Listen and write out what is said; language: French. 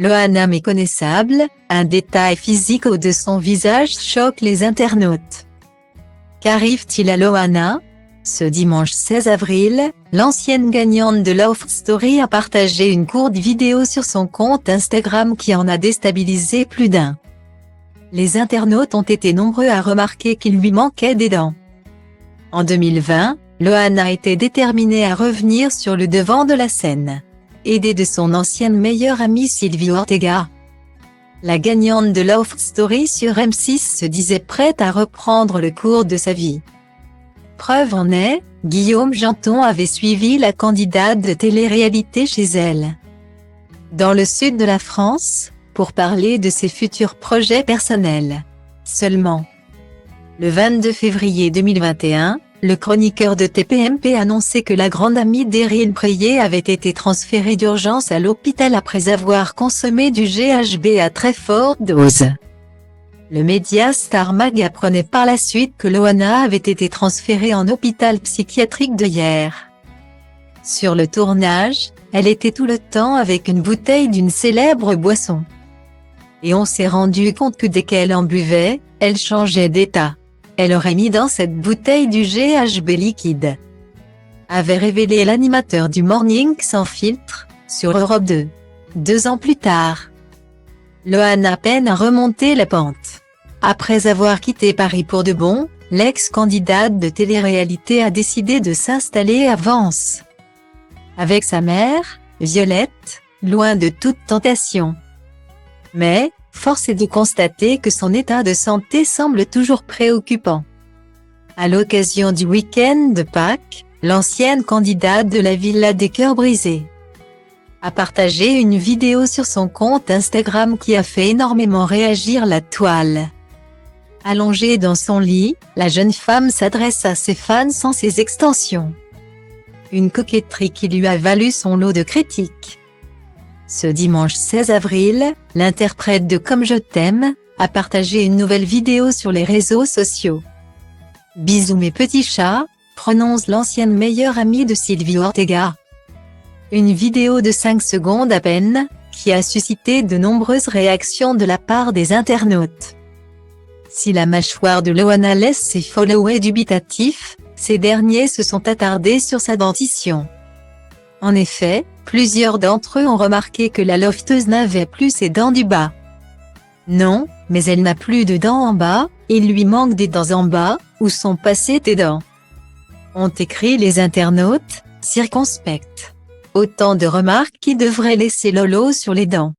Loana méconnaissable, un détail physique de son visage choque les internautes. Qu'arrive-t-il à Loana? Ce dimanche 16 avril, l'ancienne gagnante de Love Story a partagé une courte vidéo sur son compte Instagram qui en a déstabilisé plus d'un. Les internautes ont été nombreux à remarquer qu'il lui manquait des dents. En 2020, Loana était déterminée à revenir sur le devant de la scène, aidée de son ancienne meilleure amie Sylvie Ortega. La gagnante de Love Story sur M6 se disait prête à reprendre le cours de sa vie. Preuve en est, Guillaume Janton avait suivi la candidate de télé-réalité chez elle, dans le sud de la France, pour parler de ses futurs projets personnels. Seulement, le 22 février 2021, le chroniqueur de TPMP annonçait que la grande amie d'Erin Prayé avait été transférée d'urgence à l'hôpital après avoir consommé du GHB à très forte dose. Le média Star Mag apprenait par la suite que Loana avait été transférée en hôpital psychiatrique de Hyères. Sur le tournage, elle était tout le temps avec une bouteille d'une célèbre boisson. Et on s'est rendu compte que dès qu'elle en buvait, elle changeait d'état. Elle aurait mis dans cette bouteille du GHB liquide, avait révélé l'animateur du Morning sans filtre, sur Europe 2. 2 ans plus tard, Loana peine à remonter la pente. Après avoir quitté Paris pour de bon, l'ex-candidate de télé-réalité a décidé de s'installer à Vence, avec sa mère, Violette, loin de toute tentation. Mais, force est de constater que son état de santé semble toujours préoccupant. À l'occasion du week-end de Pâques, l'ancienne candidate de la Villa des Cœurs Brisés a partagé une vidéo sur son compte Instagram qui a fait énormément réagir la toile. Allongée dans son lit, la jeune femme s'adresse à ses fans sans ses extensions. Une coquetterie qui lui a valu son lot de critiques. Ce dimanche 16 avril, l'interprète de Comme je t'aime a partagé une nouvelle vidéo sur les réseaux sociaux. Bisous mes petits chats, prononce l'ancienne meilleure amie de Sylvie Ortega. Une vidéo de 5 secondes à peine, qui a suscité de nombreuses réactions de la part des internautes. Si la mâchoire de Loana laisse ses followers dubitatifs, ces derniers se sont attardés sur sa dentition. En effet, plusieurs d'entre eux ont remarqué que la lofteuse n'avait plus ses dents du bas. Non, mais elle n'a plus de dents en bas, il lui manque des dents en bas, où sont passées tes dents? Ont écrit les internautes, circonspects. Autant de remarques qui devraient laisser Lolo sur les dents.